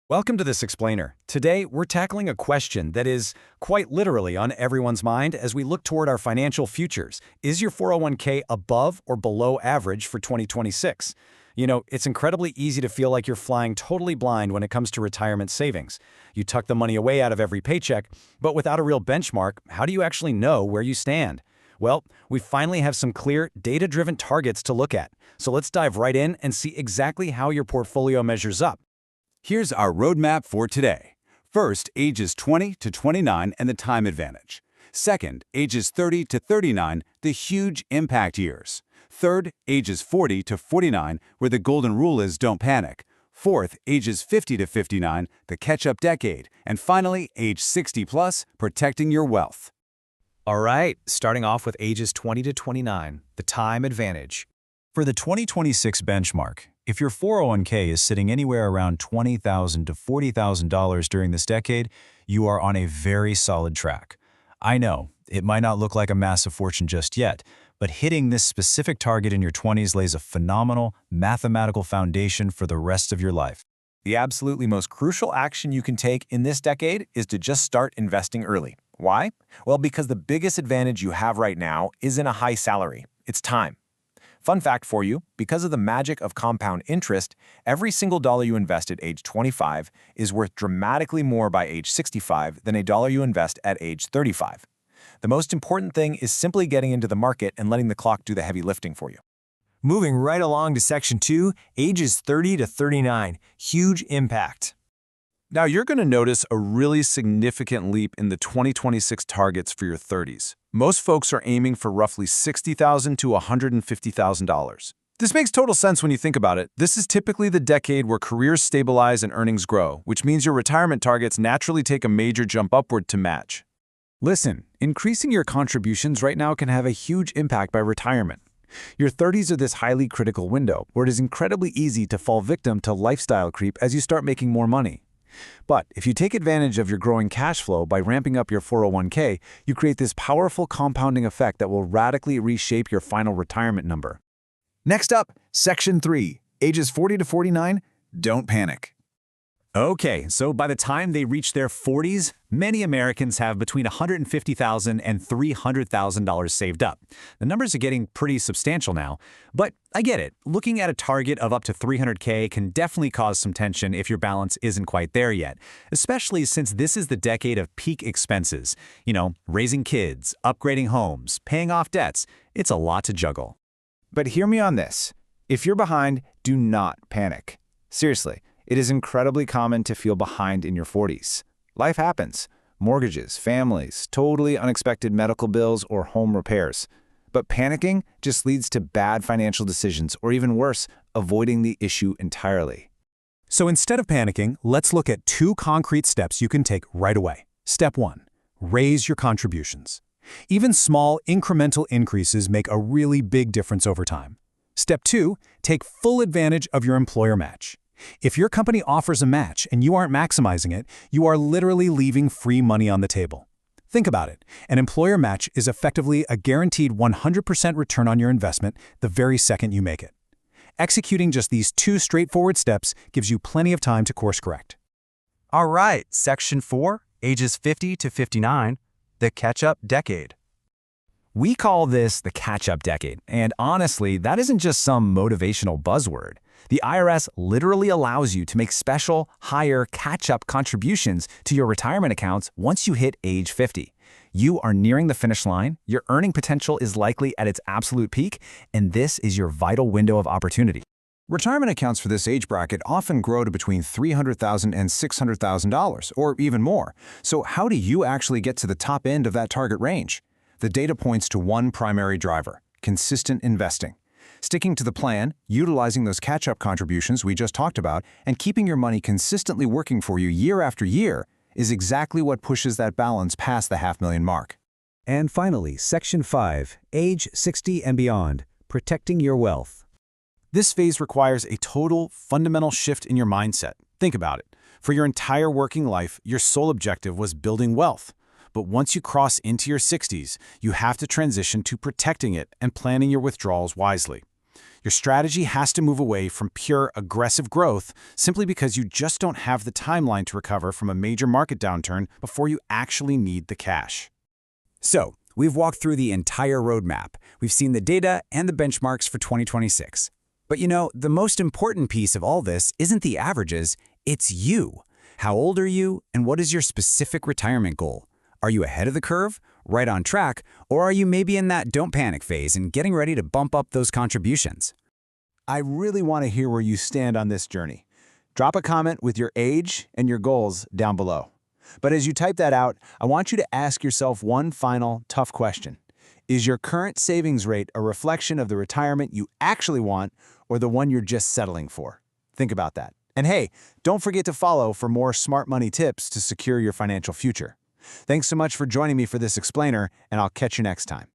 Welcome to this explainer. Today, we're tackling a question that is quite literally on everyone's mind as we look toward our financial futures. Is your 401k above or below average for 2026? It's incredibly easy to feel like you're flying totally blind when it comes to retirement savings. You tuck the money away out of every paycheck, but without a real benchmark, how do you actually know where you stand? Well, we finally have some clear, data-driven targets to look at. So let's dive right in and see exactly how your portfolio measures up. Here's our roadmap for today. First, ages 20 to 29 and the time advantage. Second, ages 30 to 39, the huge impact years. Third, ages 40 to 49, where the golden rule is don't panic. Fourth, ages 50 to 59, the catch-up decade. And finally, age 60 plus, protecting your wealth. All right, starting off with ages 20 to 29, the time advantage. For the 2026 benchmark, if your 401k is sitting anywhere around $20,000 to $40,000 during this decade, you are on a very solid track. I know, it might not look like a massive fortune just yet, but hitting this specific target in your 20s lays a phenomenal mathematical foundation for the rest of your life. The absolutely most crucial action you can take in this decade is to just start investing early. Why? Well, because the biggest advantage you have right now isn't a high salary, it's time. Fun fact for you, because of the magic of compound interest, every single dollar you invest at age 25 is worth dramatically more by age 65 than a dollar you invest at age 35. The most important thing is simply getting into the market and letting the clock do the heavy lifting for you. Moving right along to Section 2, ages 30 to 39, huge impact. Now you're going to notice a really significant leap in the 2026 targets for your 30s. Most folks are aiming for roughly $60,000 to $150,000. This makes total sense when you think about it. This is typically the decade where careers stabilize and earnings grow, which means your retirement targets naturally take a major jump upward to match. Listen, increasing your contributions right now can have a huge impact by retirement. Your 30s are this highly critical window where it is incredibly easy to fall victim to lifestyle creep as you start making more money. But if you take advantage of your growing cash flow by ramping up your 401k, you create this powerful compounding effect that will radically reshape your final retirement number. Next up, Section 3, ages 40 to 49, don't panic. Okay, so by the time they reach their 40s, many Americans have between $150,000 and $300,000 saved up. The numbers are getting pretty substantial now, but I get it. Looking at a target of up to $300K can definitely cause some tension if your balance isn't quite there yet, especially since this is the decade of peak expenses. Raising kids, upgrading homes, paying off debts. It's a lot to juggle. But hear me on this. If you're behind, do not panic. Seriously. It is incredibly common to feel behind in your 40s. Life happens. Mortgages, families, totally unexpected medical bills, or home repairs. But panicking just leads to bad financial decisions, or even worse, avoiding the issue entirely. So instead of panicking, let's look at 2 concrete steps you can take right away. Step 1. Raise your contributions. Even small, incremental increases make a really big difference over time. Step 2. Take full advantage of your employer match. If your company offers a match and you aren't maximizing it, you are literally leaving free money on the table. Think about it. An employer match is effectively a guaranteed 100% return on your investment the very second you make it. Executing just these 2 straightforward steps gives you plenty of time to course correct. All right, Section 4, ages 50 to 59, the catch-up decade. We call this the catch-up decade, and honestly, that isn't just some motivational buzzword. The IRS literally allows you to make special, higher catch-up contributions to your retirement accounts once you hit age 50. You are nearing the finish line, your earning potential is likely at its absolute peak, and this is your vital window of opportunity. Retirement accounts for this age bracket often grow to between $300,000 and $600,000, or even more. So how do you actually get to the top end of that target range? The data points to one primary driver: consistent investing. Sticking to the plan, utilizing those catch-up contributions we just talked about, and keeping your money consistently working for you year after year is exactly what pushes that balance past the $500,000 mark. And finally, Section 5, age 60 and beyond, protecting your wealth. This phase requires a total, fundamental shift in your mindset. Think about it. For your entire working life, your sole objective was building wealth. But once you cross into your 60s, you have to transition to protecting it and planning your withdrawals wisely. Your strategy has to move away from pure aggressive growth simply because you just don't have the timeline to recover from a major market downturn before you actually need the cash. So, we've walked through the entire roadmap. We've seen the data and the benchmarks for 2026. But the most important piece of all this isn't the averages, it's you. How old are you, and what is your specific retirement goal? Are you ahead of the curve, right on track, or are you maybe in that don't panic phase and getting ready to bump up those contributions? I really want to hear where you stand on this journey. Drop a comment with your age and your goals down below. But as you type that out, I want you to ask yourself one final tough question. Is your current savings rate a reflection of the retirement you actually want or the one you're just settling for? Think about that. And hey, don't forget to follow for more smart money tips to secure your financial future. Thanks so much for joining me for this explainer, and I'll catch you next time.